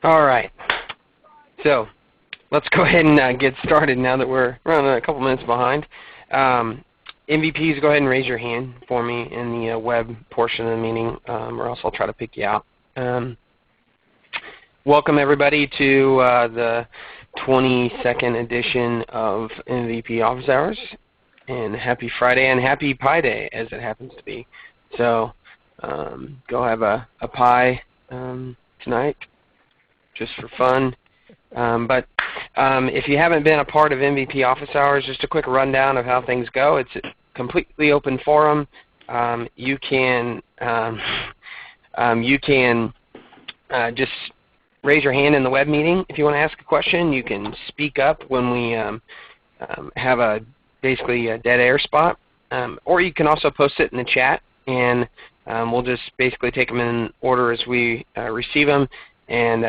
All right. So let's go ahead and get started now that we're running a couple minutes behind. MVPs, go ahead and raise your hand for me in the web portion of the meeting, or else I'll try to pick you out. Welcome, everybody, to the 22nd edition of MVP Office Hours. And happy Friday and happy Pi Day, as it happens to be. So go have a pie tonight, just for fun. But if you haven't been a part of MVP Office Hours, just a quick rundown of how things go. It's a completely open forum. You can just raise your hand in the web meeting if you want to ask a question. You can speak up when we have basically a dead air spot, or you can also post it in the chat, and we'll just basically take them in order as we receive them, and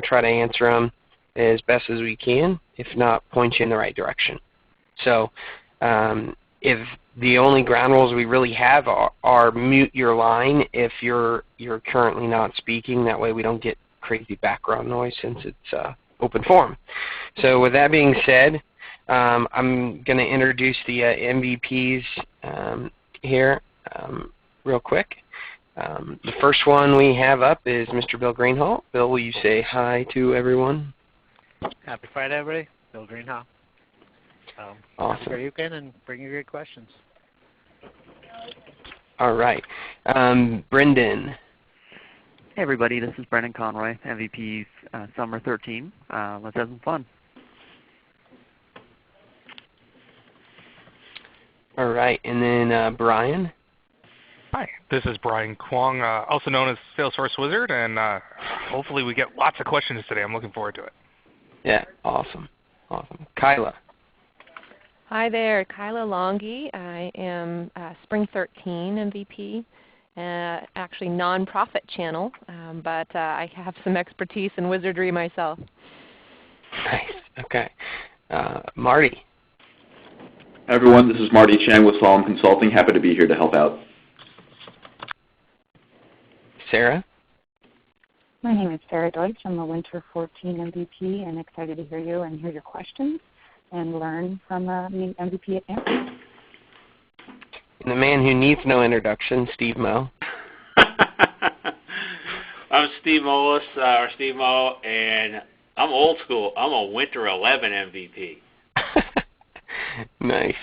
try to answer them as best as we can, if not point you in the right direction. So if the only ground rules we really have are mute your line if you're currently not speaking. That way we don't get crazy background noise since it's open forum. So with that being said, I'm going to introduce the MVPs here real quick. The first one we have up is Mr. Bill Greenhall. Bill, will you say hi to everyone? Happy Friday, everybody. Bill Greenhall. Awesome. Have a great weekend and bring your great questions. All right. Brendan. Hey, everybody. This is Brendan Conroy, MVP Summer 13. Let's have some fun. All right. And then Brian. Hi, this is Brian Kwong, also known as Salesforce Wizard, and hopefully we get lots of questions today. I'm looking forward to it. Yeah, awesome. Awesome. Kyla. Hi there, Kyla Longi. I am Spring 13 MVP, actually nonprofit channel, but I have some expertise in wizardry myself. Nice. Okay. Marty. Hi everyone, this is Marty Chang with Solemn Consulting. Happy to be here to help out. Sarah. My name is Sarah Deutsch. I'm a Winter 14 MVP and excited to hear you and hear your questions and learn from the MVP at Stanford. And the man who needs no introduction, Steve Moe. I'm Steve Moe, or Steve Moe, and I'm old school. I'm a Winter 11 MVP. Nice.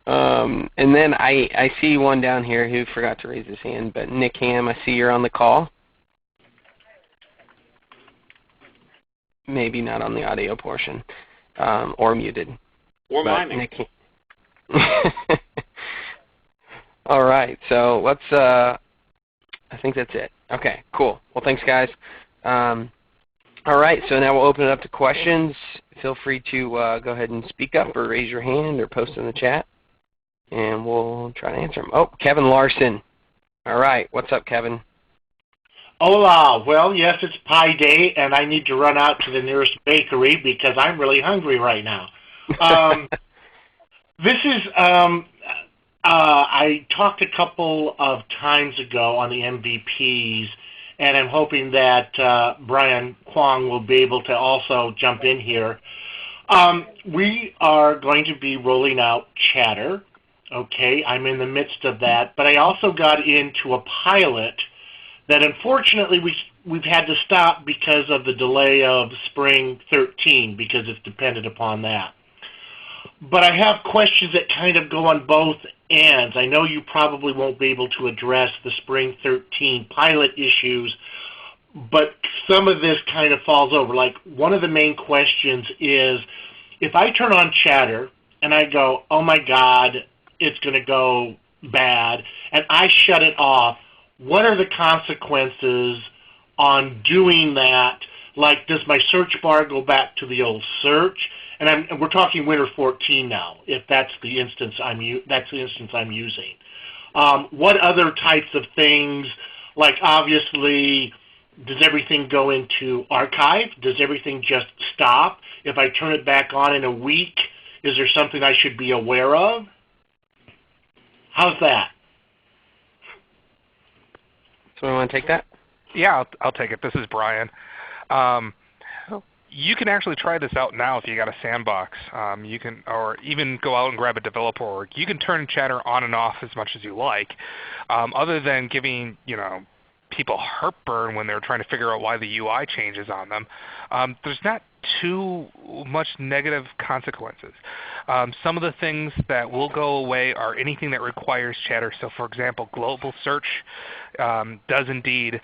And then I see one down here who forgot to raise his hand, but Nick Ham, I see you're on the call. Maybe not on the audio portion, or muted. Or miming. All right, so let's, I think that's it. Okay, cool. Well, thanks, guys. All right, so now we'll open it up to questions. Feel free to go ahead and speak up or raise your hand or post in the chat, and we'll try to answer them. Oh, Kevin Larson. All right, what's up, Kevin? Hola. Well, yes, it's Pi Day, and I need to run out to the nearest bakery because I'm really hungry right now. I talked a couple of times ago on the MVPs, and I'm hoping that Brian Kwong will be able to also jump in here. We are going to be rolling out Chatter. Okay, I'm in the midst of that, but I also got into a pilot that unfortunately we've had to stop because of the delay of Spring 13 because it's dependent upon that. But I have questions that kind of go on both ends. I know you probably won't be able to address the Spring 13 pilot issues, but some of this kind of falls over. Like one of the main questions is if I turn on Chatter and I go, oh my God, it's going to go bad, and I shut it off, what are the consequences on doing that? Like, does my search bar go back to the old search? And we're talking Winter 14 now, if that's the instance I'm using. What other types of things? Like, obviously, does everything go into archive? Does everything just stop? If I turn it back on in a week, is there something I should be aware of? How's that? Someone want to take that? Yeah, I'll take it. This is Brian. You can actually try this out now if you got a sandbox. You can, or even go out and grab a developer org. You can turn Chatter on and off as much as you like, other than giving people heartburn when they're trying to figure out why the UI changes on them. There's not too much negative consequences. Some of the things that will go away are anything that requires Chatter. So for example, global search does indeed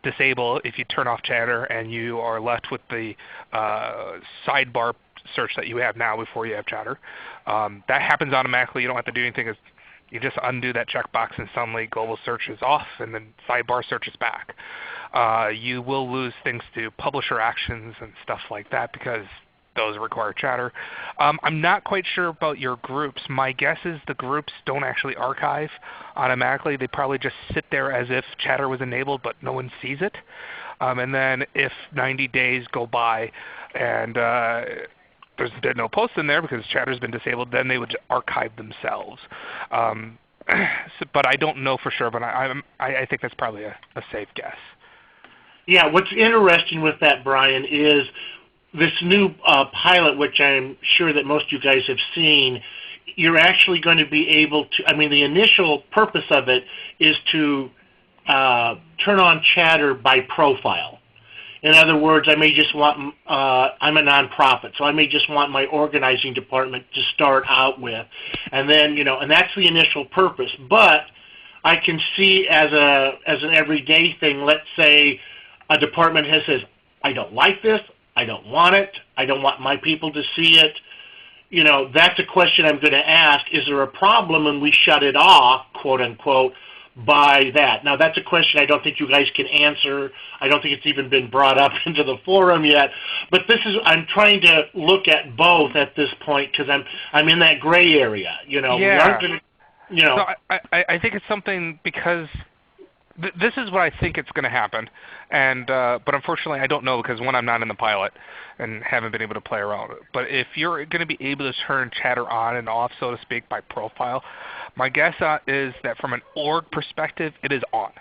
disable if you turn off Chatter, and you are left with the sidebar search that you have now before you have Chatter. That happens automatically. You don't have to do anything. You just undo that checkbox and suddenly global search is off and then sidebar search is back. You will lose things to publisher actions and stuff like that because those require Chatter. I'm not quite sure about your groups. My guess is the groups don't actually archive automatically. They probably just sit there as if Chatter was enabled but no one sees it. And then if 90 days go by and there's been no post in there because Chatter's been disabled, then they would archive themselves. But I don't know for sure, but I think that's probably a safe guess. Yeah, what's interesting with that, Brian, is this new pilot, which I'm sure that most of you guys have seen. You're actually going to be able to, the initial purpose of it is to turn on Chatter by profile. In other words, I may just want, I'm a nonprofit, so I may just want my organizing department to start out with. And then, and that's the initial purpose. But I can see as an everyday thing, let's say a department says, I don't like this, I don't want it, I don't want my people to see it. That's a question I'm going to ask. Is there a problem when we shut it off, quote unquote, by that? Now that's a question I don't think you guys can answer. I don't think it's even been brought up into the forum yet. But I'm trying to look at both at this point because I'm in that gray area. We aren't going to, So I think it's something because this is what I think it's going to happen, and but unfortunately I don't know because one, I'm not in the pilot and haven't been able to play around with it. But if you're going to be able to turn Chatter on and off, so to speak, by profile, my guess is that from an org perspective, it is on,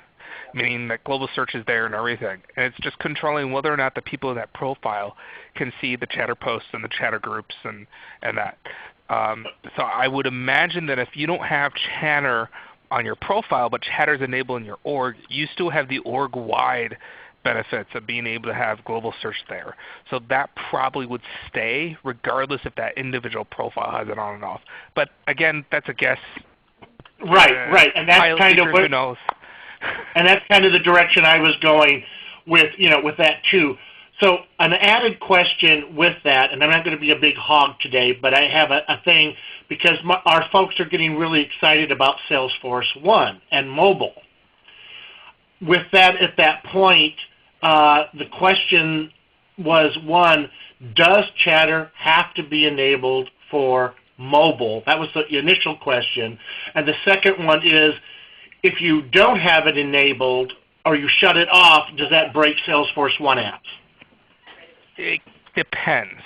meaning that global search is there and everything. And it's just controlling whether or not the people in that profile can see the Chatter posts and the Chatter groups and that. So I would imagine that if you don't have Chatter on your profile, but Chatter's enabled in your org, you still have the org-wide benefits of being able to have global search there. So that probably would stay regardless if that individual profile has it on and off. But again, that's a guess. Right, and that's kind of what, who knows. And that's kind of the direction I was going with, with that too. So an added question with that, and I'm not going to be a big hog today, but I have a thing because our folks are getting really excited about Salesforce One and mobile. With that, at that point, the question was, one, does Chatter have to be enabled for mobile? That was the initial question. And the second one is, if you don't have it enabled or you shut it off, does that break Salesforce One apps? It depends.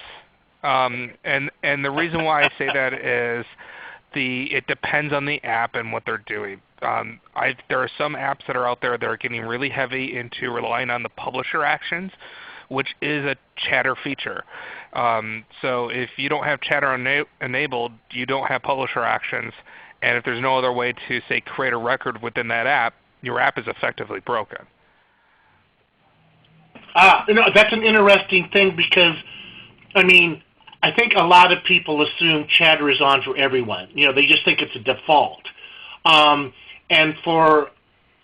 And the reason why I say that is it depends on the app and what they're doing. There are some apps that are out there that are getting really heavy into relying on the publisher actions, which is a Chatter feature. So if you don't have Chatter enabled, you don't have publisher actions, and if there's no other way to, say, create a record within that app, your app is effectively broken. That's an interesting thing because, I think a lot of people assume Chatter is on for everyone. They just think it's a default. And for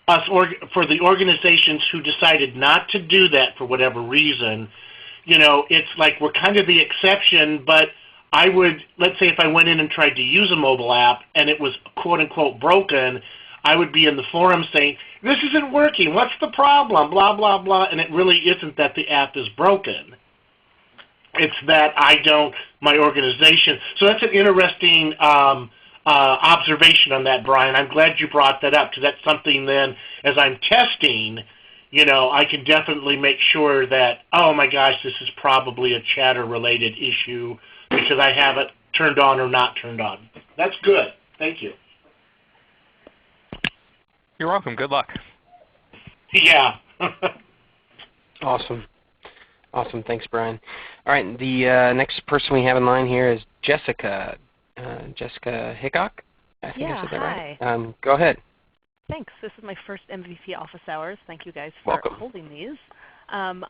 us, for the organizations who decided not to do that for whatever reason, it's like we're kind of the exception, but I would, let's say if I went in and tried to use a mobile app and it was quote unquote broken, I would be in the forum saying, this isn't working, what's the problem, blah, blah, blah, and it really isn't that the app is broken. It's that my organization. So that's an interesting observation on that, Brian. I'm glad you brought that up because that's something then, as I'm testing, I can definitely make sure that, oh my gosh, this is probably a Chatter-related issue because I have it turned on or not turned on. That's good. Thank you. You're welcome. Good luck. Yeah. Awesome. Awesome. Thanks, Brian. All right. The next person we have in line here is Jessica. Jessica Hickok. I think I said that right. Hi. Go ahead. Thanks. This is my first MVP office hours. Thank you guys for Welcome. holding these. I'm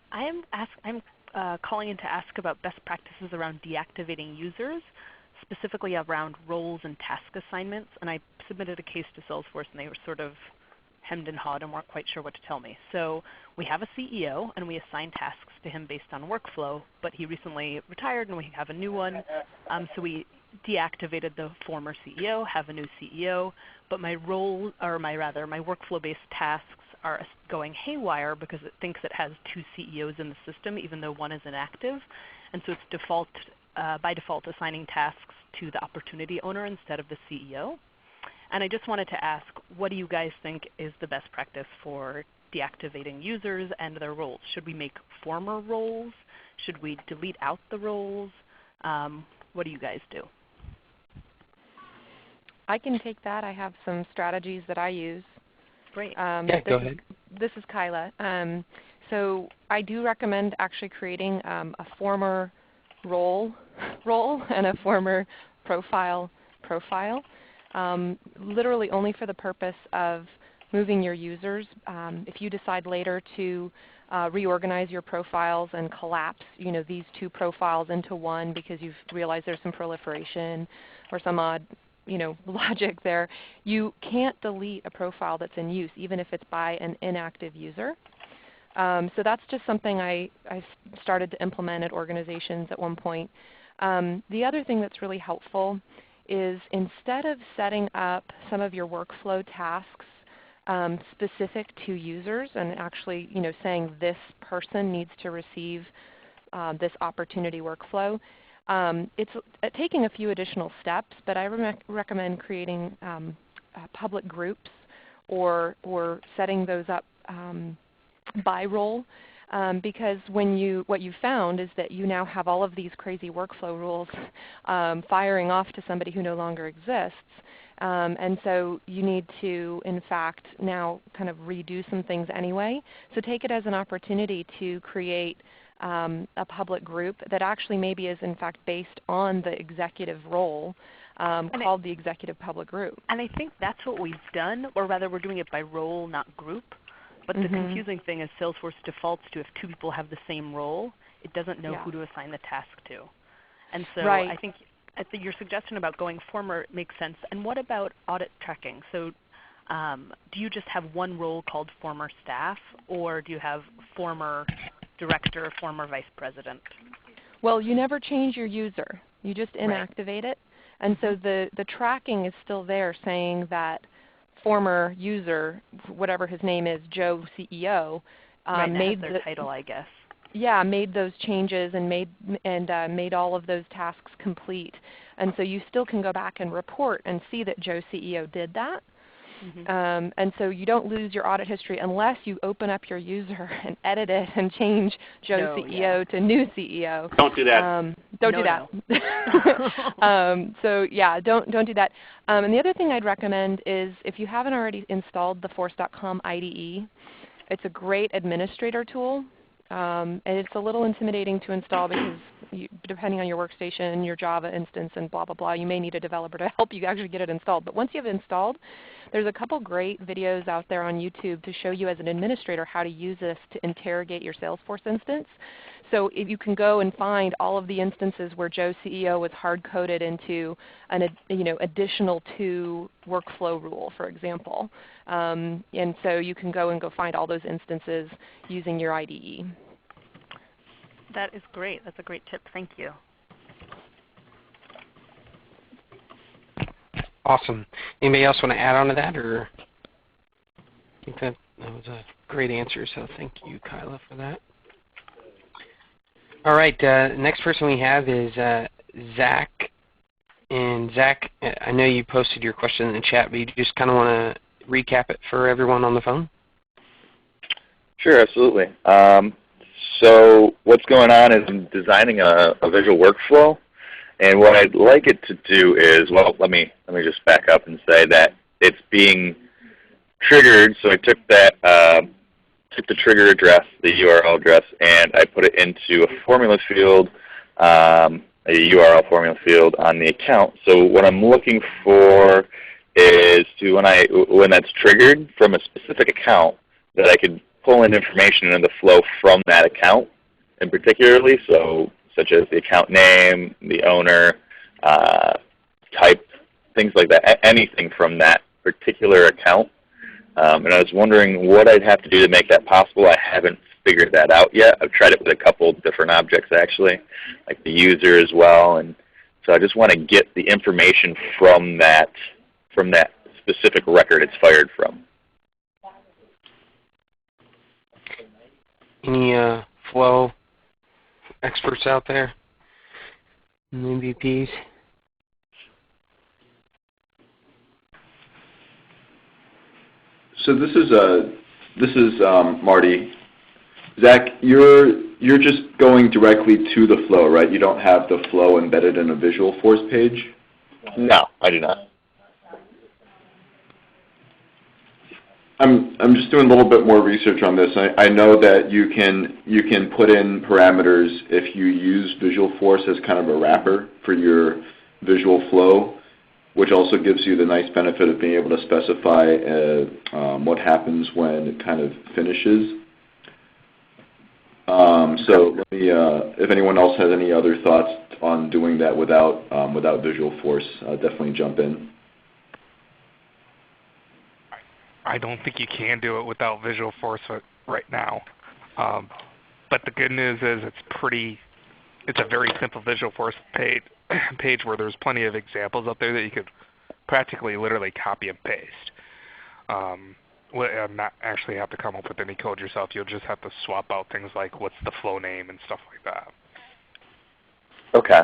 calling in to ask about best practices around deactivating users, specifically around roles and task assignments. And I submitted a case to Salesforce, and they were sort of hemmed and hawed and weren't quite sure what to tell me. So we have a CEO, and we assign tasks to him based on workflow, but he recently retired, and we have a new one. So we deactivated the former CEO, have a new CEO, but my workflow-based tasks are going haywire because it thinks it has 2 CEOs in the system, even though one is inactive. And so it's by default assigning tasks to the opportunity owner instead of the CEO. And I just wanted to ask, what do you guys think is the best practice for deactivating users and their roles? Should we make former roles? Should we delete out the roles? What do you guys do? I can take that. I have some strategies that I use. Great. Yeah, go ahead. This is Kyla. So I do recommend actually creating a former role and a former profile, literally only for the purpose of moving your users. If you decide later to reorganize your profiles and collapse these 2 profiles into one because you've realized there's some proliferation or some odd logic there, you can't delete a profile that's in use, even if it's by an inactive user. So that's just something I started to implement at organizations at one point. The other thing that's really helpful is instead of setting up some of your workflow tasks specific to users and actually saying this person needs to receive this opportunity workflow, it's taking a few additional steps, but I recommend creating public groups or setting those up by role, because what you found is that you now have all of these crazy workflow rules firing off to somebody who no longer exists. And so you need to, in fact, now kind of redo some things anyway. So take it as an opportunity to create a public group that actually maybe is in fact based on the executive role called the executive public group. And I think that's what we've done, or rather we're doing it by role, not group. But the confusing thing is Salesforce defaults to if 2 people have the same role, it doesn't know who to assign the task to. And so I think your suggestion about going former makes sense. And what about audit tracking? So do you just have one role called former staff, or do you have former director, former vice president? Well, you never change your user. You just inactivate it. And so the tracking is still there saying that former user, whatever his name is, Joe CEO, made their title, I guess. Yeah, made those changes and made all of those tasks complete. And so you still can go back and report and see that Joe CEO did that. And so you don't lose your audit history unless you open up your user and edit it and change Joe CEO to new CEO. Don't do that. Don't do that. So yeah, don't do that. And the other thing I'd recommend is if you haven't already installed the Force.com IDE, it's a great administrator tool. And it's a little intimidating to install because depending on your workstation, your Java instance, and blah, blah, blah, you may need a developer to help you actually get it installed. But once you have it installed, there's a couple great videos out there on YouTube to show you as an administrator how to use this to interrogate your Salesforce instance. So if you can go and find all of the instances where Joe CEO was hard-coded into an additional 2 workflow rule, for example. And so you can go find all those instances using your IDE. That is great. That's a great tip. Thank you. Awesome. Anybody else want to add on to that? Or I think that was a great answer, so thank you, Kyla, for that. All right, next person we have is Zach. And Zach, I know you posted your question in the chat, but you just kind of want to recap it for everyone on the phone? Sure, absolutely. So what's going on is I'm designing a visual workflow, and what I'd like it to do is, well, let me just back up and say that it's being triggered. So I took that took the trigger address, the URL address, and I put it into a formula field, a URL formula field on the account. So what I'm looking for is to, when that's triggered from a specific account, that I could pull in information into the flow from that account in particularly, so such as the account name, the owner, type, things like that, anything from that particular account. And I was wondering what I'd have to do to make that possible. I haven't figured that out yet. I've tried it with a couple different objects actually, like the user as well. And so I just want to get the information from that specific record it's fired from. Any flow experts out there? MVPs? So this is Marty. Zach, you're just going directly to the flow, right? You don't have the flow embedded in a Visualforce page? No, I do not. I'm just doing a little bit more research on this. I know that you can put in parameters if you use Visualforce as kind of a wrapper for your visual flow, which also gives you the nice benefit of being able to specify what happens when it kind of finishes. So let me, if anyone else has any other thoughts on doing that without Visualforce, definitely jump in. I don't think you can do it without Visualforce right now. But the good news is it's a very simple Visualforce page where there's plenty of examples up there that you could practically literally copy and paste. And not actually have to come up with any code yourself. You'll just have to swap out things like what's the flow name and stuff like that. Okay.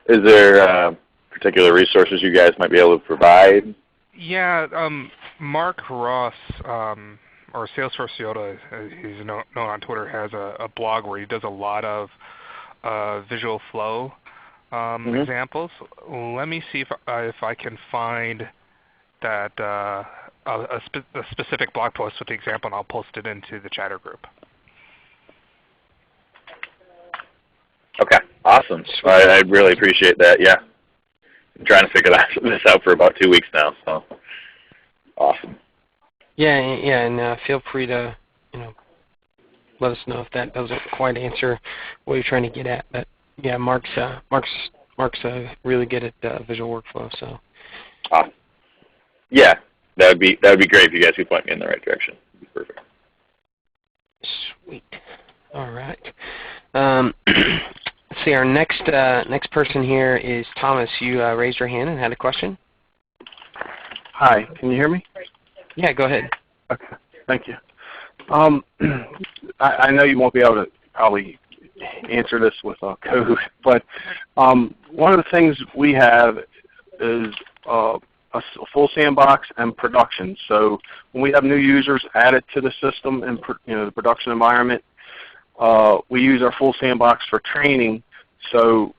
Is there particular resources you guys might be able to provide? Yeah, Mark Ross, or Salesforce Yoda, he's known on Twitter, has a blog where he does a lot of visual flow examples. Let me see if I can find that a specific blog post with the example, and I'll post it into the chatter group. Okay, awesome. I really appreciate that. Yeah, I'm trying to figure this out for about 2 weeks now. So awesome. Yeah, and feel free to let us know if that doesn't quite answer what you're trying to get at. But yeah, Mark's really good at visual workflow. So. Awesome. Yeah, that would be great if you guys could point me in the right direction. That'd be perfect. Sweet. All right. Let's see. Our next person here is Thomas. You raised your hand and had a question. Hi. Can you hear me? Yeah. Go ahead. Okay. Thank you. I know you won't be able to probably answer this with code, but one of the things we have is a full sandbox and production. So when we have new users added to the system and the production environment, we use our full sandbox for training. So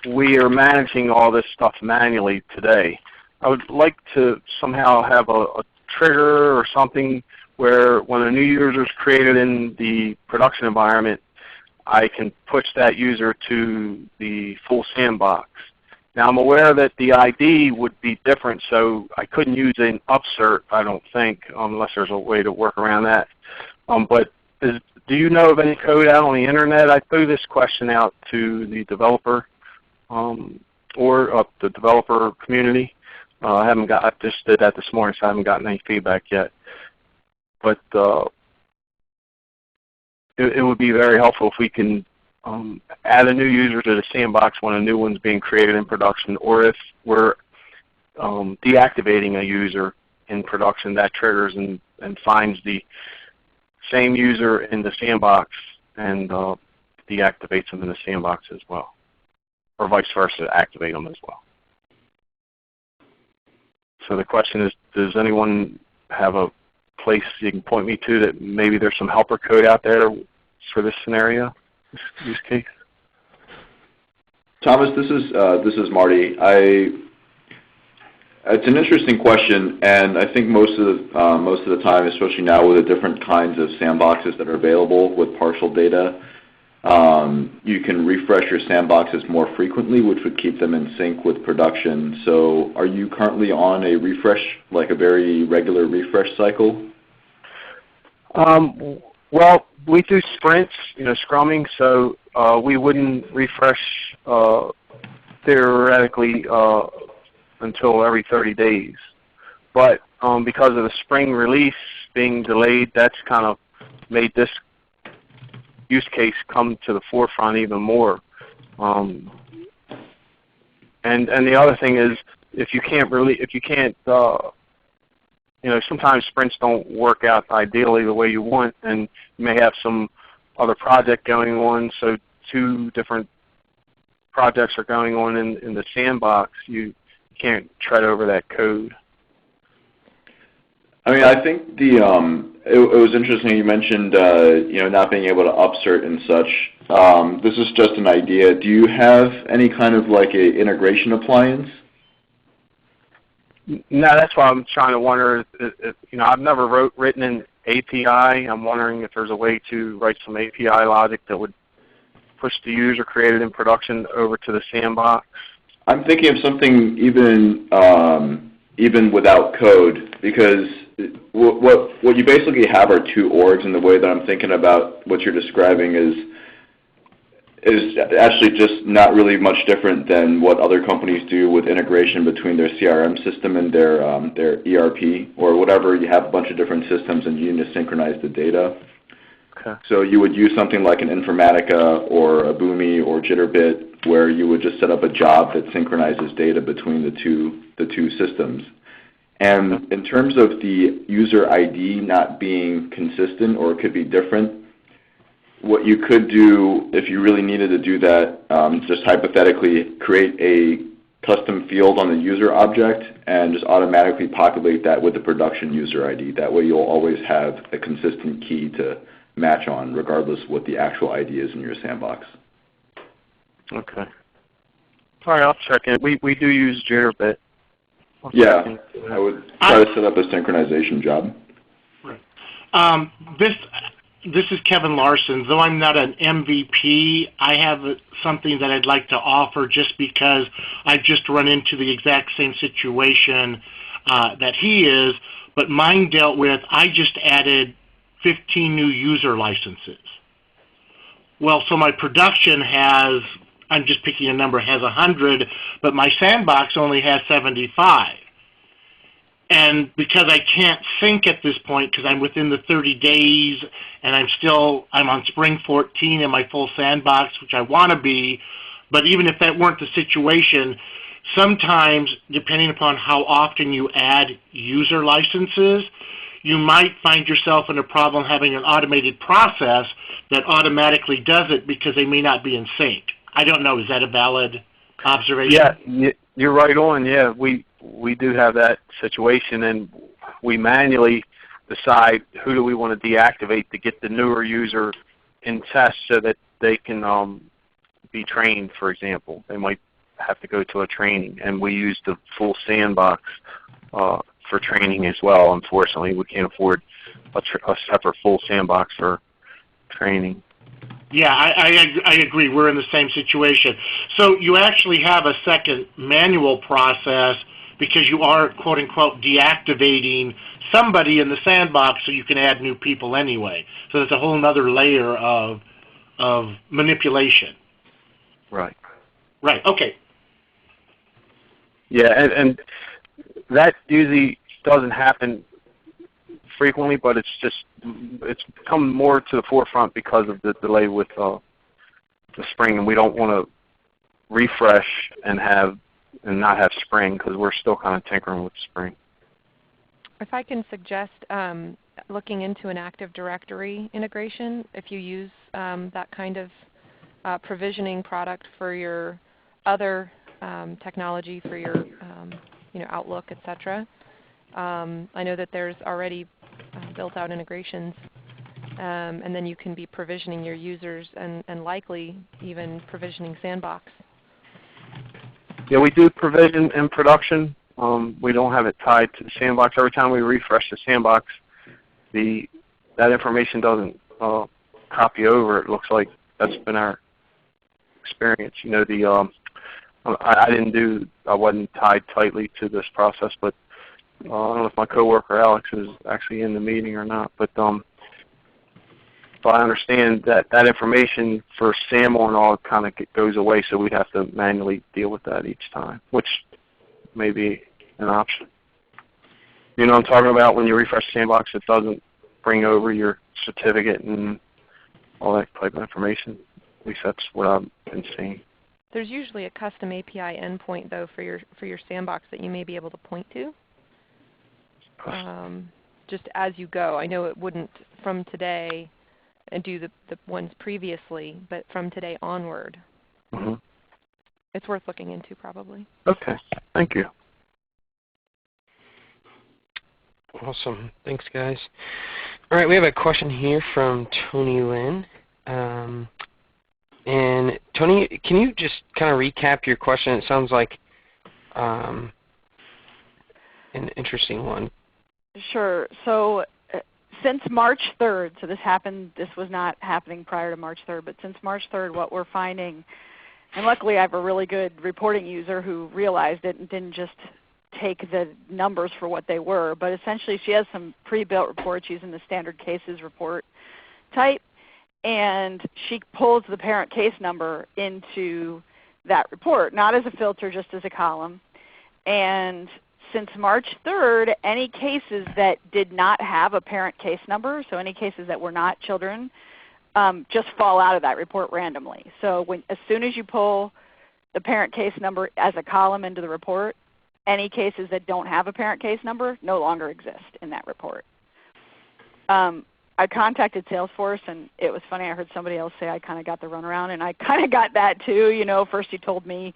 we are managing all this stuff manually today. I would like to somehow have a trigger or something where when a new user is created in the production environment, I can push that user to the full sandbox. Now I'm aware that the ID would be different, so I couldn't use an upsert, I don't think, unless there's a way to work around that. But do you know of any code out on the internet? I threw this question out to the developer or the developer community. I just did that this morning, so I haven't gotten any feedback yet. But it would be very helpful if we can add a new user to the sandbox when a new one's being created in production, or if we're deactivating a user in production, that triggers and finds the same user in the sandbox and deactivates them in the sandbox as well, or vice versa, activate them as well. So the question is, does anyone have a place you can point me to that maybe there's some helper code out there for this scenario, this use case? Thomas, this is Marty. It's an interesting question, and I think most of the time, especially now with the different kinds of sandboxes that are available with partial data, you can refresh your sandboxes more frequently, which would keep them in sync with production. So are you currently on a refresh, like a very regular refresh cycle? Well, we do sprints, scrumming, so we wouldn't refresh theoretically until every 30 days. But because of the spring release being delayed, that's kind of made this use case come to the forefront even more. And the other thing is, sometimes sprints don't work out ideally the way you want, and you may have some other project going on, so 2 different projects are going on in the sandbox. You can't tread over that code. I mean, I think it was interesting you mentioned not being able to upsert and such. This is just an idea. Do you have any kind of like a integration appliance? No, that's why I'm trying to wonder. I've never written an API. I'm wondering if there's a way to write some API logic that would push the user created in production over to the sandbox. I'm thinking of something even without code, because what you basically have are 2 orgs, and the way that I'm thinking about what you're describing is actually just not really much different than what other companies do with integration between their CRM system and their ERP or whatever. You have a bunch of different systems and you need to synchronize the data. Okay. So you would use something like an Informatica or a Boomi or Jitterbit, where you would just set up a job that synchronizes data between the two systems. And in terms of the user ID not being consistent, or it could be different, what you could do if you really needed to do that, just hypothetically create a custom field on the user object and just automatically populate that with the production user ID. That way you'll always have a consistent key to match on, regardless of what the actual ID is in your sandbox. Okay. All right, I'll check in. We do use Jitterbit. Yeah, I would try to set up a synchronization job. Right. This is Kevin Larson. Though I'm not an MVP, I have something that I'd like to offer, just because I've just run into the exact same situation that he is, but mine dealt with, I just added 15 new user licenses. Well, so my production has, I'm just picking a number, has 100, but my sandbox only has 75. And because I can't sync at this point, because I'm within the 30 days, and I'm on Spring 14 in my full sandbox, which I want to be, but even if that weren't the situation, sometimes, depending upon how often you add user licenses, you might find yourself in a problem having an automated process that automatically does it because they may not be in sync. I don't know. Is that a valid observation? Yeah, you're right on. Yeah, we do have that situation, and we manually decide who do we want to deactivate to get the newer user in test so that they can be trained, for example. They might have to go to a training, and we use the full sandbox for training as well. Unfortunately, we can't afford a separate full sandbox for training. Yeah, I agree. We're in the same situation. So you actually have a second manual process because you are, quote unquote, deactivating somebody in the sandbox so you can add new people anyway. So there's a whole other layer of manipulation. Right. Right, okay. Yeah, and that usually doesn't happen frequently, but it's come more to the forefront because of the delay with the spring, and we don't want to refresh and not have spring because we're still kind of tinkering with spring. If I can suggest looking into an Active Directory integration, if you use that kind of provisioning product for your other technology, for your Outlook, etc. I know that there's already built-out integrations, and then you can be provisioning your users and likely even provisioning Sandbox. Yeah, we do provision in production, we don't have it tied to the sandbox. Every time we refresh the sandbox, that information doesn't copy over. It looks like that's been our experience. You know, I wasn't tied tightly to this process, but I don't know if my coworker Alex is actually in the meeting or not. But I understand that information for SAML and all kind of goes away, so we'd have to manually deal with that each time, which may be an option. You know what I'm talking about? When you refresh Sandbox, it doesn't bring over your certificate and all that type of information. At least that's what I've been seeing. There's usually a custom API endpoint, though, for your Sandbox that you may be able to point to. Just as you go. I know it wouldn't from today and do the ones previously, but from today onward. Mm-hmm. It's worth looking into, probably. Okay. Thank you. Awesome. Thanks, guys. All right, we have a question here from Tony Lynn. And Tony, can you just kind of recap your question? It sounds like an interesting one. Sure. So since March 3rd, so this was not happening prior to March 3rd, but since March 3rd, what we're finding, and luckily I have a really good reporting user who realized it and didn't just take the numbers for what they were, but essentially she has some pre-built reports using the standard cases report type, and she pulls the parent case number into that report, not as a filter, just as a column. And since March 3rd, any cases that did not have a parent case number, so any cases that were not children, just fall out of that report randomly. So as soon as you pull the parent case number as a column into the report, any cases that don't have a parent case number no longer exist in that report. I contacted Salesforce, and it was funny. I heard somebody else say I kind of got the runaround, and I kind of got that too. You know, first he told me,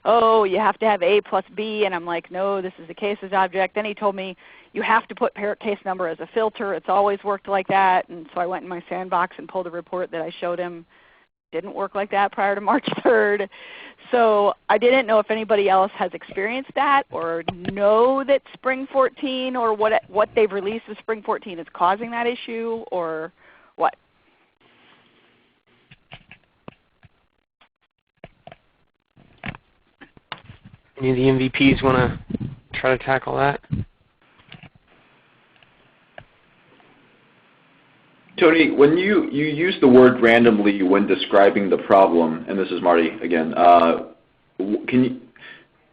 oh, you have to have A plus B, and I'm like, no, this is the cases object. Then he told me you have to put parent case number as a filter. It's always worked like that. And so I went in my Sandbox and pulled a report that I showed him. Didn't work like that prior to March 3rd. So I didn't know if anybody else has experienced that or know that Spring 14 or what they've released with Spring 14 is causing that issue or what. Any of the MVPs want to try to tackle that? Tony, when you use the word randomly when describing the problem, and this is Marty again, do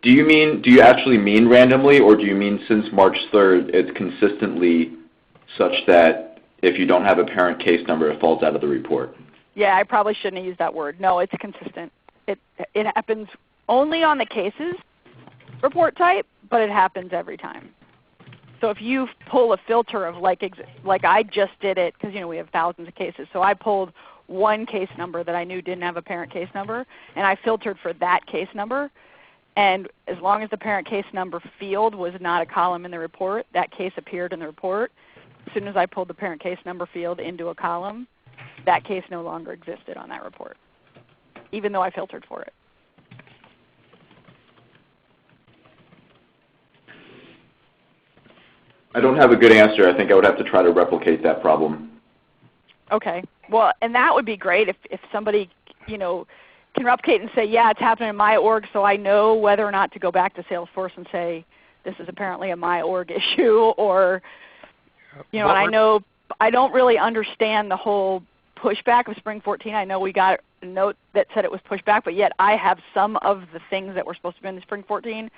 you actually mean randomly, or do you mean since March 3rd it's consistently such that if you don't have a parent case number it falls out of the report? Yeah, I probably shouldn't have used that word. No, it's consistent. It happens only on the cases report type, but it happens every time. So if you pull a filter of like I just did it, because we have thousands of cases, so I pulled one case number that I knew didn't have a parent case number, and I filtered for that case number. And as long as the parent case number field was not a column in the report, that case appeared in the report. As soon as I pulled the parent case number field into a column, that case no longer existed on that report, even though I filtered for it. I don't have a good answer. I think I would have to try to replicate that problem. Okay. Well, and that would be great if somebody, can replicate and say, yeah, it's happening in my org, so I know whether or not to go back to Salesforce and say, this is apparently a my org issue, or, and I know I don't really understand the whole pushback of Spring 14. I know we got a note that said it was pushed back, but yet I have some of the things that were supposed to be in the Spring 14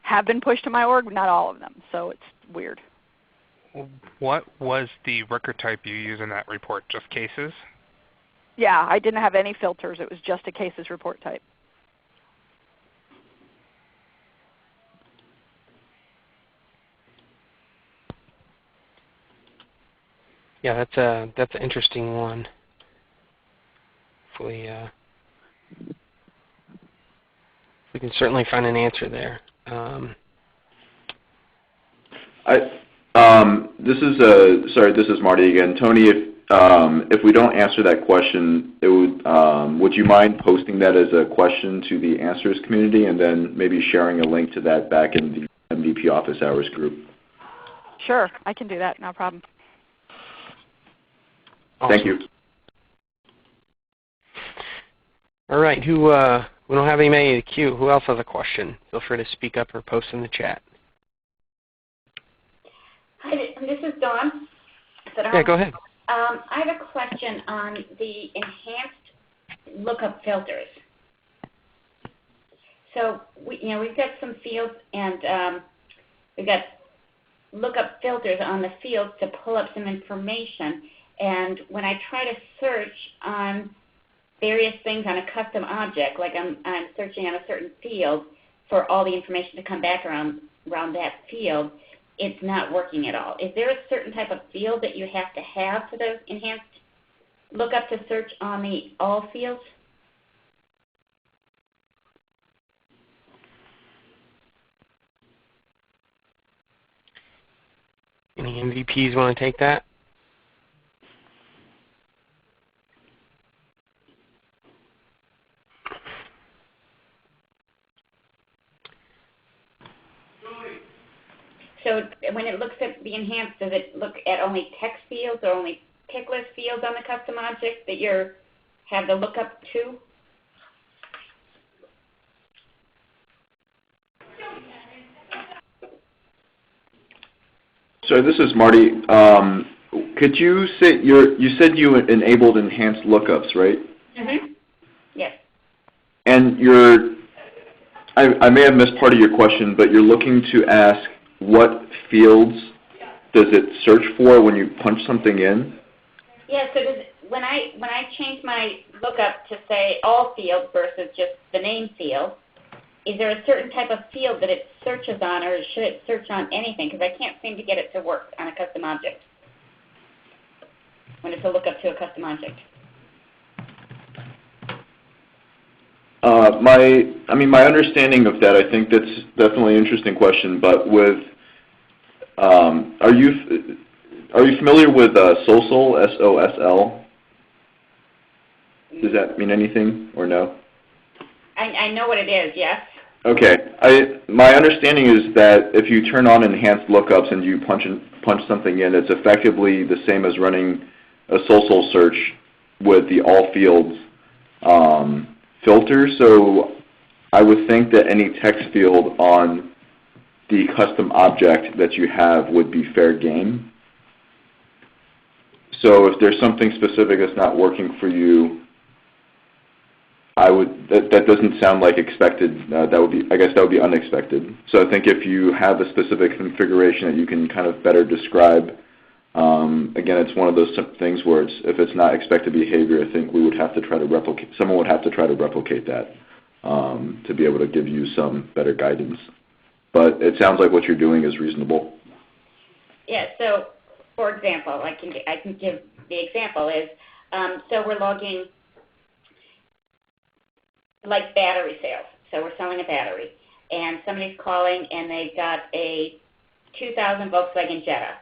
have been pushed to my org, but not all of them, so it's weird. What was the record type you use in that report? Just cases? Yeah, I didn't have any filters. It was just a cases report type. Yeah, that's an interesting one. Hopefully, we can certainly find an answer there. This is Marty again. Tony, if we don't answer that question, would you mind posting that as a question to the answers community and then maybe sharing a link to that back in the MVP office hours group. Sure, I can do that. No problem. Awesome. Thank you. All right. We don't have anybody in the queue. Who else has a question? Feel free to speak up or post in the chat. Hi, this is Dawn. Yeah, go ahead. I have a question on the enhanced lookup filters. So we've got some fields, and we've got lookup filters on the fields to pull up some information. And when I try to search on various things on a custom object, like I'm searching on a certain field for all the information to come back around that field, it's not working at all. Is there a certain type of field that you have to have for those enhanced lookup to search on the all fields? Any MVPs want to take that? So when it looks at the enhanced, does it look at only text fields or only pick list fields on the custom object that you have the lookup to? So this is Marty. Could you say you said you enabled enhanced lookups, right? Mm-hmm. Yes. And I may have missed part of your question, but you're looking to ask what fields does it search for when you punch something in? Yeah. So when I change my lookup to say all fields versus just the name field, is there a certain type of field that it searches on, or should it search on anything? Because I can't seem to get it to work on a custom object when it's a lookup to a custom object. My understanding of that, I think that's definitely an interesting question. But with, are you familiar with SOSL? SOSL? Does that mean anything or no? I know what it is. Yes. Okay. My understanding is that if you turn on enhanced lookups and you punch something in, it's effectively the same as running a SOSL search with the all fields filter. So I would think that any text field on the custom object that you have would be fair game. So if there's something specific that's not working for you, that doesn't sound like expected. I guess that would be unexpected. So I think if you have a specific configuration that you can kind of better describe, again, it's one of those things where if it's not expected behavior, I think we would have to try to replicate. Someone would have to try to replicate that to be able to give you some better guidance. But it sounds like what you're doing is reasonable. Yeah. So, for example, I can give the example is so we're logging like battery sales. So we're selling a battery, and somebody's calling, and they've got a 2000 Volkswagen Jetta.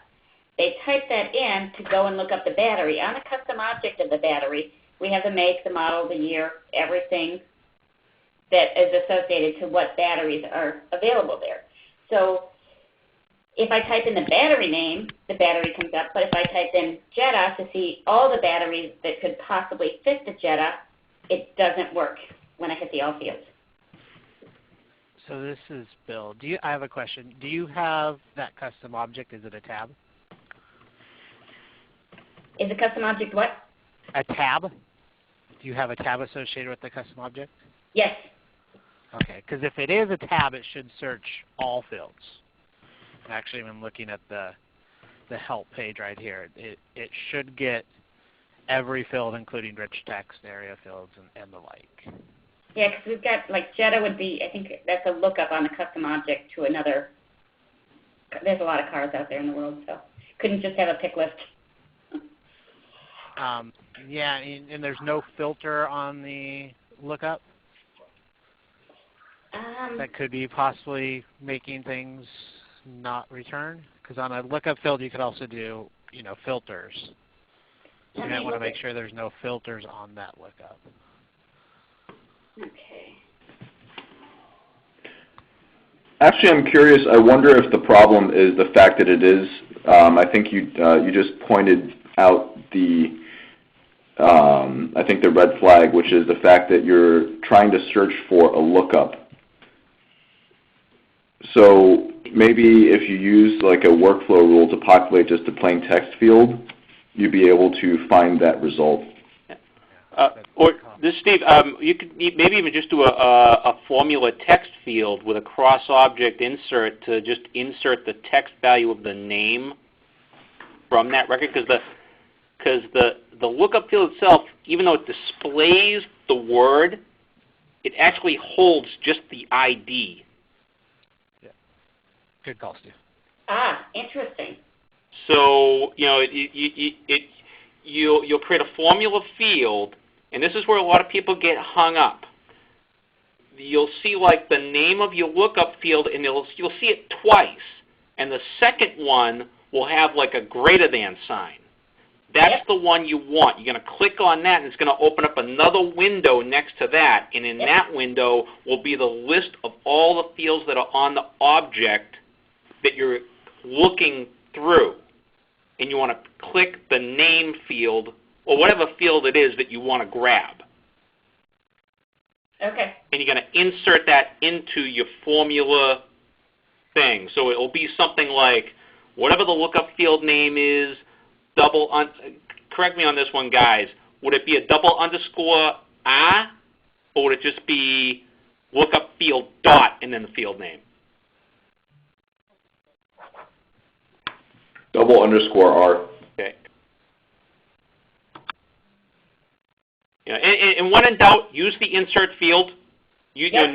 They type that in to go and look up the battery. On a custom object of the battery, we have the make, the model, the year, everything that is associated to what batteries are available there. So if I type in the battery name, the battery comes up. But if I type in Jetta to see all the batteries that could possibly fit the Jetta, it doesn't work when I hit the all fields. So this is Bill. I have a question. Do you have that custom object? Is it a tab? Is a custom object what? A tab? Do you have a tab associated with the custom object? Yes. Okay, because if it is a tab, it should search all fields. Actually, I'm looking at the help page right here. It should get every field, including rich text, area fields, and the like. Yeah, because we've got, like, Jetta would be, I think that's a lookup on a custom object to another. There's a lot of cars out there in the world, so couldn't just have a pick list. Yeah, and there's no filter on the lookup? That could be possibly making things not return? Because on a lookup field, you could also do, filters. So you might want to make sure there's no filters on that lookup. Okay. Actually, I'm curious. I wonder if the problem is the fact that it is. I think you just pointed out the I think the red flag, which is the fact that you're trying to search for a lookup. So maybe if you use like a workflow rule to populate just a plain text field, you'd be able to find that result. Or this, Steve, you could maybe even just do a formula text field with a cross-object insert to just insert the text value of the name from that record, because the lookup field itself, even though it displays the word, it actually holds just the ID. Yeah. Good call, Steve. Ah, interesting. So you'll create a formula field. And this is where a lot of people get hung up. You'll see like the name of your lookup field, and you'll see it twice. And the second one will have like a greater than sign. That's the one you want. You're going to click on that, and it's going to open up another window next to that. And in that window will be the list of all the fields that are on the object that you're looking through. And you want to click the name field, or whatever field it is that you want to grab. Okay. And you're going to insert that into your formula thing. So it will be something like, whatever the lookup field name is, correct me on this one, guys. Would it be a double underscore or would it just be lookup field dot and then the field name? Double underscore R. Okay. And when in doubt, use the insert field. Click on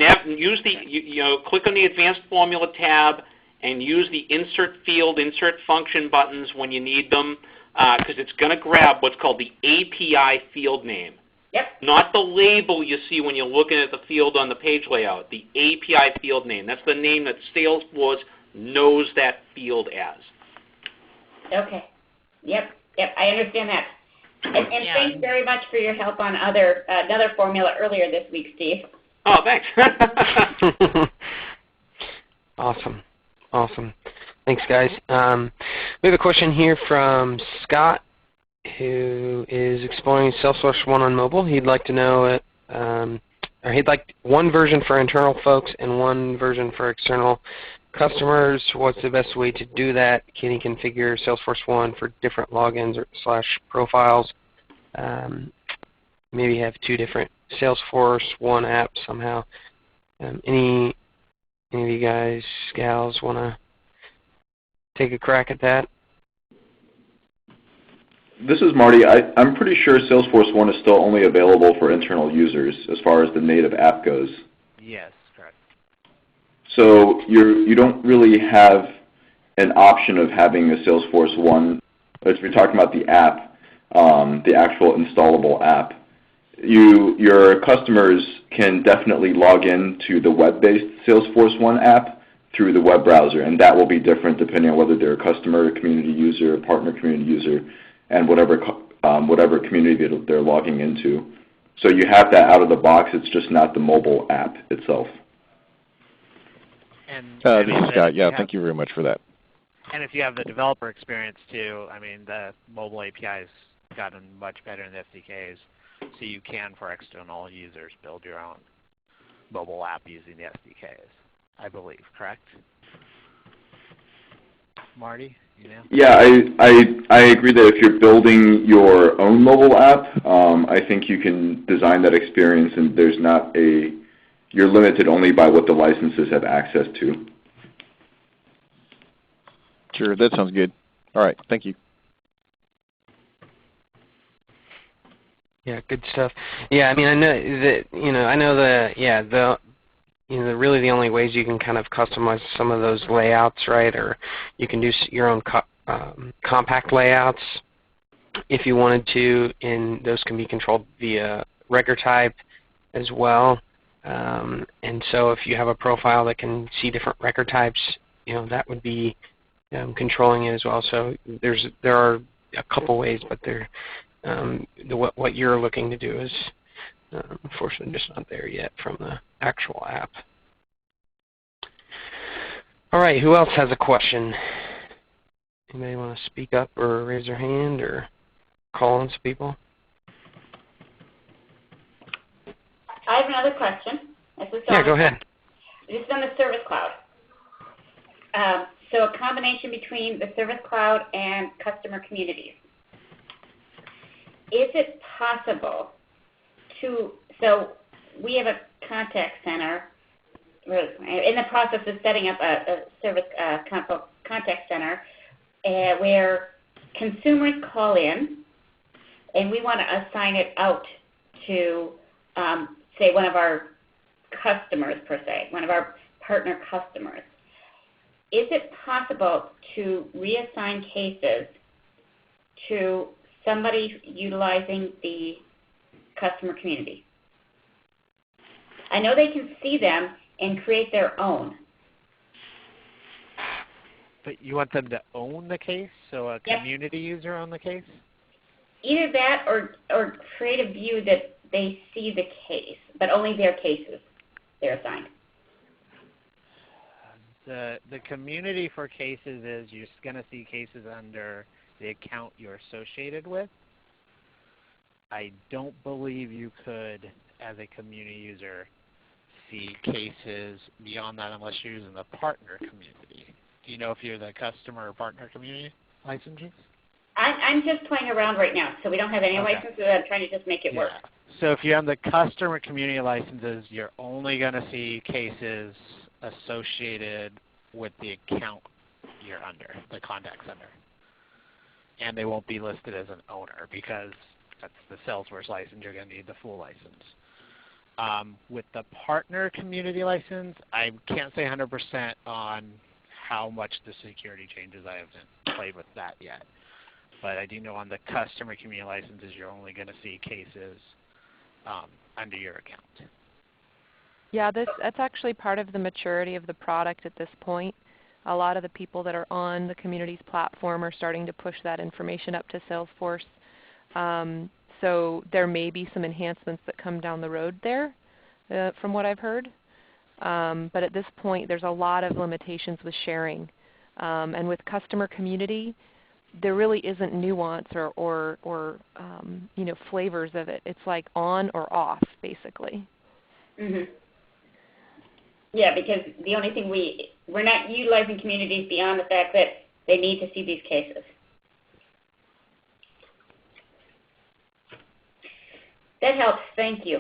the Advanced Formula tab and use the insert field, insert function buttons when you need them, because it's going to grab what's called the API field name. Yep. Not the label you see when you're looking at the field on the page layout. The API field name. That's the name that Salesforce knows that field as. Okay. Yep. I understand that. And thanks very much for your help on another formula earlier this week, Steve. Oh, thanks. Awesome. Thanks, guys. We have a question here from Scott, who is exploring Salesforce One on mobile. He'd like to know, or he'd like one version for internal folks and one version for external customers. What's the best way to do that? Can he configure Salesforce One for different logins or /profiles? Maybe have two different Salesforce One apps somehow. Any of you guys, gals, want to take a crack at that? This is Marty. I'm pretty sure Salesforce One is still only available for internal users as far as the native app goes. Yes, correct. So you don't really have an option of having a Salesforce One, as we're talking about the app, the actual installable app. Your customers can definitely log in to the web-based Salesforce One app through the web browser, and that will be different depending on whether they're a customer, community user, partner community user, and whatever community that they're logging into. So you have that out of the box. It's just not the mobile app itself. This is Scott. Yeah, thank you very much for that. And if you have the developer experience too, I mean, the mobile API's gotten much better in the SDKs, so you can, for external users, build your own mobile app using the SDKs, I believe, correct? Marty, you know? Yeah, I agree that if you're building your own mobile app, I think you can design that experience, and there's not you're limited only by what the licenses have access to. Sure, that sounds good. All right, thank you. Yeah, good stuff. Yeah, I mean, I know that really the only ways you can kind of customize some of those layouts, right? Or you can do your own compact layouts if you wanted to, and those can be controlled via record type as well. And so if you have a profile that can see different record types, that would be controlling it as well. So there are a couple ways, but what you're looking to do is unfortunately just not there yet from the actual app. All right, who else has a question? Anybody want to speak up or raise their hand or call on some people? I have another question. Yeah, go ahead. This is on the Service Cloud. So a combination between the Service Cloud and customer communities. Is it possible to, so we have a contact center. We're in the process of setting up a service contact center where consumers call in, and we want to assign it out to, say, one of our customers per se, one of our partner customers. Is it possible to reassign cases to somebody utilizing the customer community? I know they can see them and create their own. But you want them to own the case, so a community user own the case? Either that or create a view that they see the case, but only their cases they're assigned. The community for cases is you're going to see cases under the account you're associated with. I don't believe you could, as a community user, see cases beyond that unless you're using the partner community. Do you know if you're the customer or partner community licenses? I'm just playing around right now, so we don't have any licenses. I'm trying to just make it work. So if you're on the customer community licenses, you're only going to see cases associated with the account you're under, the contact center. And they won't be listed as an owner because that's the Salesforce license. You're going to need the full license. With the partner community license, I can't say 100% on how much the security changes. I haven't played with that yet. But I do know on the customer community licenses, you're only going to see cases under your account. Yeah, that's actually part of the maturity of the product at this point. A lot of the people that are on the community's platform are starting to push that information up to Salesforce. So there may be some enhancements that come down the road there from what I've heard. But at this point, there's a lot of limitations with sharing. And with customer community, there really isn't nuance or flavors of it. It's like on or off, basically. Mm-hmm. Yeah, because the only thing we're not utilizing communities beyond the fact that they need to see these cases. That helps. Thank you.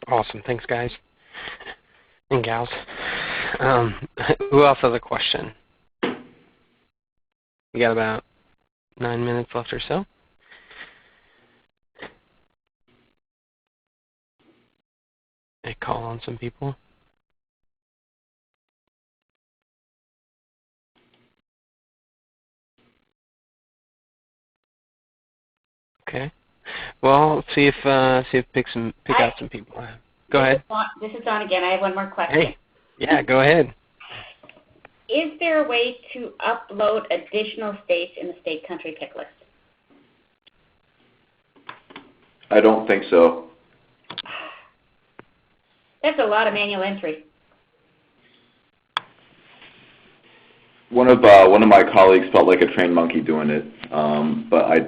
Awesome. Thanks, guys and gals. Who else has a question? We got about 9 minutes left or so. I call on some people. Okay. Well, let's see if pick out some people. Go ahead. This is Dawn again. I have one more question. Hey. Yeah, go ahead. Is there a way to upload additional states in the state country pick list? I don't think so. That's a lot of manual entry. One of my colleagues felt like a trained monkey doing it, but I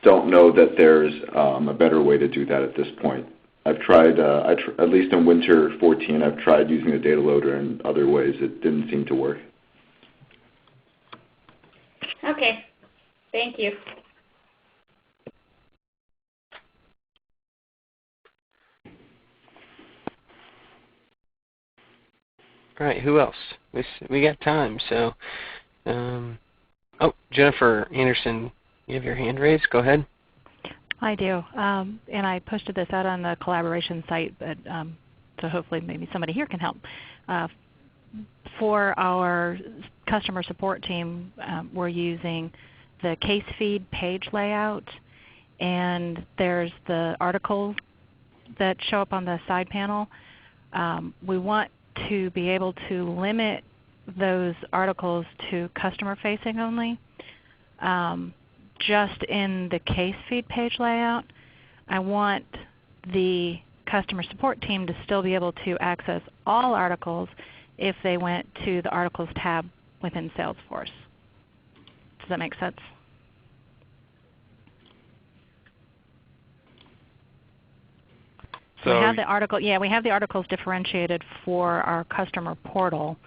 don't know that there's a better way to do that at this point. I've tried, at least in Winter 14, I've tried using the data loader in other ways. It didn't seem to work. Okay. Thank you. All right, who else? We got time, so. Jennifer Anderson, you have your hand raised. Go ahead. I do, and I posted this out on the collaboration site, but so hopefully maybe somebody here can help. For our customer support team, we're using the case feed page layout, and there's the articles that show up on the side panel. We want to be able to limit those articles to customer-facing only. Just in the case feed page layout, I want the customer support team to still be able to access all articles if they went to the Articles tab within Salesforce. Does that make sense? So we have the articles differentiated for our customer portal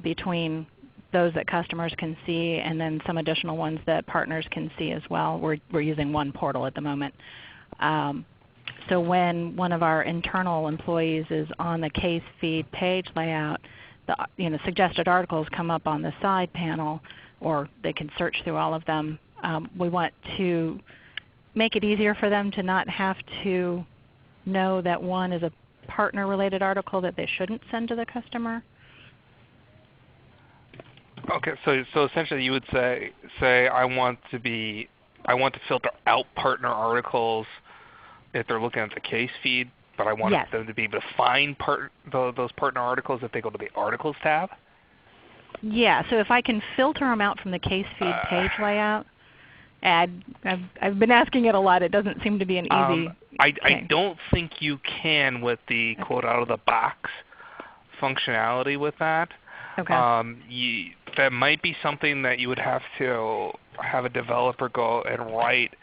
between those that customers can see and then some additional ones that partners can see as well. We're using one portal at the moment. So when one of our internal employees is on the case feed page layout, the suggested articles come up on the side panel, or they can search through all of them. We want to make it easier for them to not have to know that one is a partner-related article that they shouldn't send to the customer. Okay, so essentially you would say I want to filter out partner articles if they're looking at the case feed, but I want them to be able to find those partner articles if they go to the Articles tab? Yeah, so if I can filter them out from the case feed page layout, I've been asking it a lot. It doesn't seem to be an easy I don't think you can with the quote out of the box functionality with that. Okay. That might be something that you would have to have a developer go and write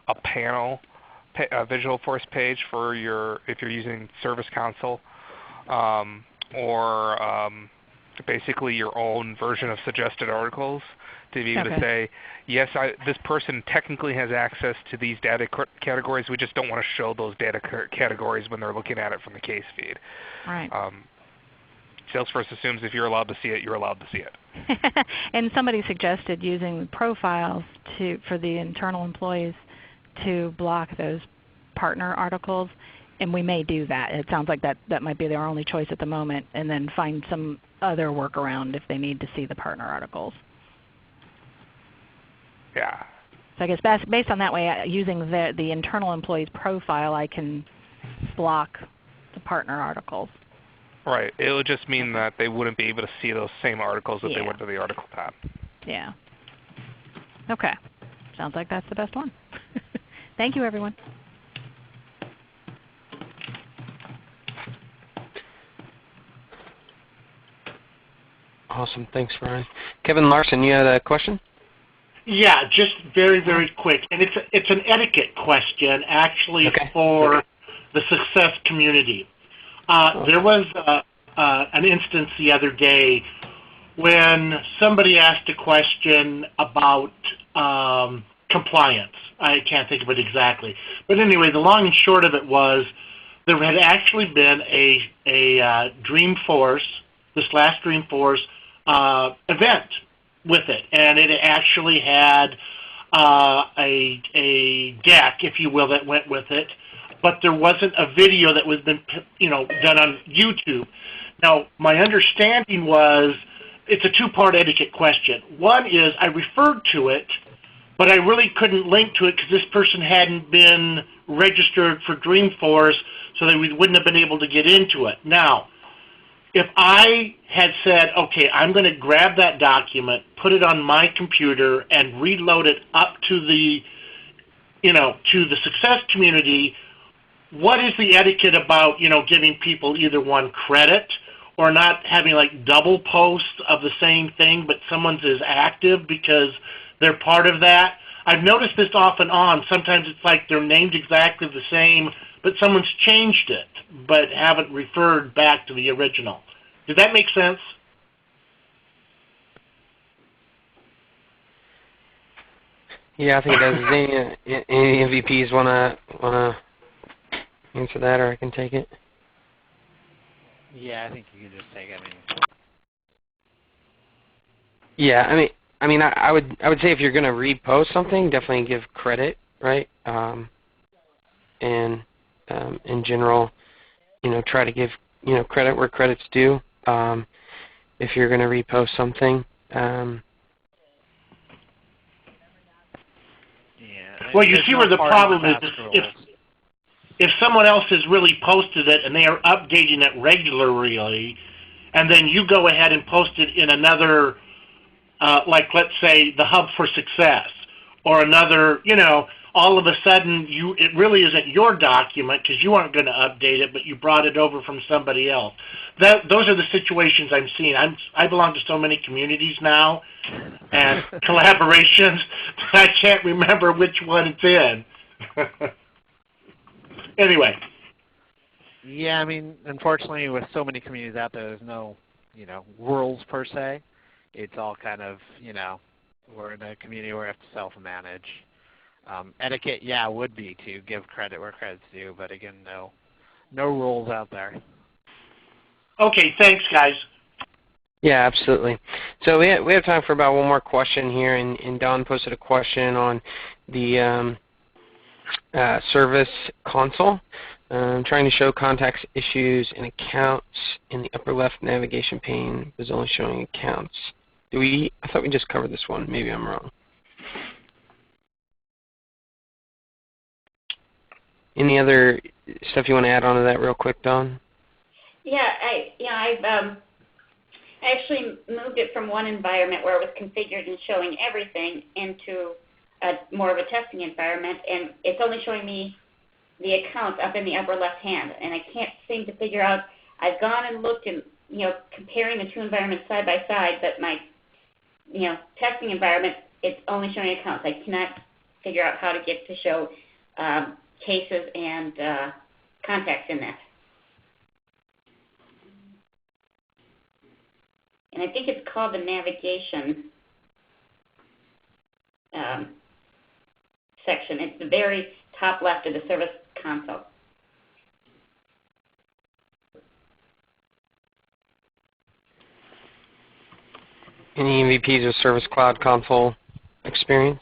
a panel, a Visualforce page for if you're using Service Console, or basically your own version of suggested articles to be able to say, yes, this person technically has access to these data categories. We just don't want to show those data categories when they're looking at it from the case feed. Right. Salesforce assumes if you're allowed to see it, you're allowed to see it. And somebody suggested using profiles for the internal employees to block those partner articles, and we may do that. It sounds like that might be their only choice at the moment, and then find some other workaround if they need to see the partner articles. Yeah. So I guess based on that way, using the internal employee's profile, I can block the partner articles. Right. It would just mean that they wouldn't be able to see those same articles if they went to the Article tab. Yeah. Okay. Sounds like that's the best one. Thank you, everyone. Awesome. Thanks, Brian. Kevin Larson, you had a question? Yeah, just very, very quick. And it's an etiquette question, actually, for the success community. There was an instance the other day when somebody asked a question about compliance. I can't think of it exactly. But anyway, the long and short of it was there had actually been a Dreamforce, this last Dreamforce event with it. And it actually had a deck, if you will, that went with it. But there wasn't a video that was done on YouTube. Now, my understanding was it's a two-part etiquette question. One is I referred to it, but I really couldn't link to it because this person hadn't been registered for Dreamforce, so that we wouldn't have been able to get into it. Now, if I had said, okay, I'm going to grab that document, put it on my computer, and reload it up to the, to the success community, what is the etiquette about, giving people either one credit or not having like double posts of the same thing, but someone's is active because they're part of that? I've noticed this off and on. Sometimes it's like they're named exactly the same, but someone's changed it, but haven't referred back to the original. Does that make sense? Yeah, I think it does. Any MVPs wanna answer that, or I can take it? Yeah, I think you can just take it. Yeah, I mean, I would say if you're gonna repost something, definitely give credit, right? And in general, try to give credit where credit's due. If you're gonna repost something. Well, you see where the problem is. If someone else has really posted it and they are updating it regularly, and then you go ahead and post it in another, like let's say the Hub for Success, or another, all of a sudden it really isn't your document because you aren't going to update it, but you brought it over from somebody else. Those are the situations I'm seeing. I belong to so many communities now and collaborations that I can't remember which one it's in. Anyway. Yeah, I mean, unfortunately, with so many communities out there, there's no, rules per se. It's all kind of, we're in a community where we have to self-manage. Etiquette, yeah, would be to give credit where credit's due, but again, no rules out there. Okay, thanks, guys. Yeah, absolutely. So we have time for about one more question here, and Don posted a question on the service console. Trying to show contacts, issues, and accounts in the upper left navigation pane was only showing accounts. I thought we just covered this one. Maybe I'm wrong. Any other stuff you want to add on to that real quick, Dawn? Yeah, I've actually moved it from one environment where it was configured and showing everything into more of a testing environment, and it's only showing me the accounts up in the upper left hand, and I can't seem to figure out. I've gone and looked and comparing the two environments side by side, but my testing environment, it's only showing accounts. I cannot figure out how to get to show cases and contacts in that. And I think it's called the navigation section. It's the very top left of the service console. Any MVPs with Service Cloud Console experience?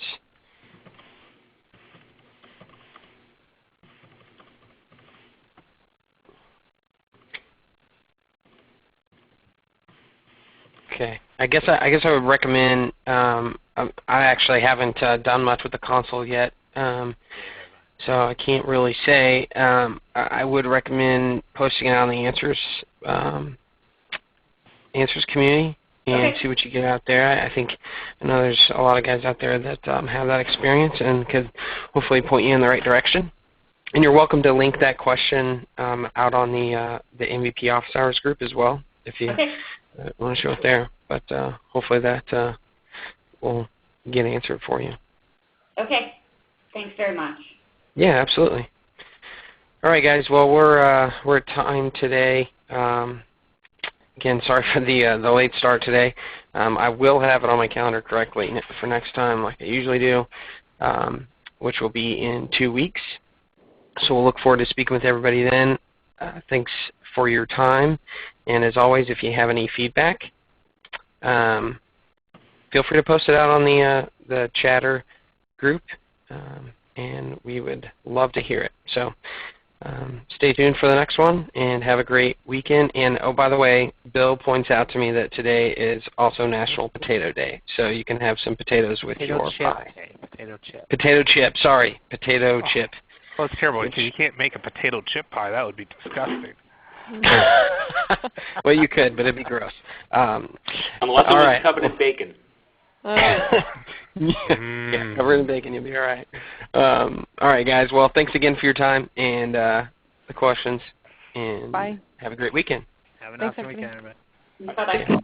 Okay. I guess I would recommend. I actually haven't done much with the console yet, so I can't really say. I would recommend posting it on the answers community and see what you get out there. I know there's a lot of guys out there that have that experience and could hopefully point you in the right direction. And you're welcome to link that question out on the MVP Office Hours group as well if you want to show it there. But hopefully that will get answered for you. Okay. Thanks very much. Yeah, absolutely. All right, guys. Well, we're at time today. Again, sorry for the late start today. I will have it on my calendar correctly for next time, like I usually do, which will be in 2 weeks. So we'll look forward to speaking with everybody then. Thanks for your time. And as always, if you have any feedback, feel free to post it out on the chatter group, and we would love to hear it. So stay tuned for the next one, and have a great weekend. And oh, by the way, Bill points out to me that today is also National Potato Day, so you can have some potatoes with your pie. Potato chip. Potato chip. Sorry, potato chip. Well, it's terrible because you can't make a potato chip pie. That would be disgusting. Well, you could, but it'd be gross. Unless it was covered in bacon. Yeah, covered in bacon, you'll be all right. All right, guys. Well, thanks again for your time and the questions. And bye. Have a great weekend. Have an awesome weekend, everybody. Bye-bye.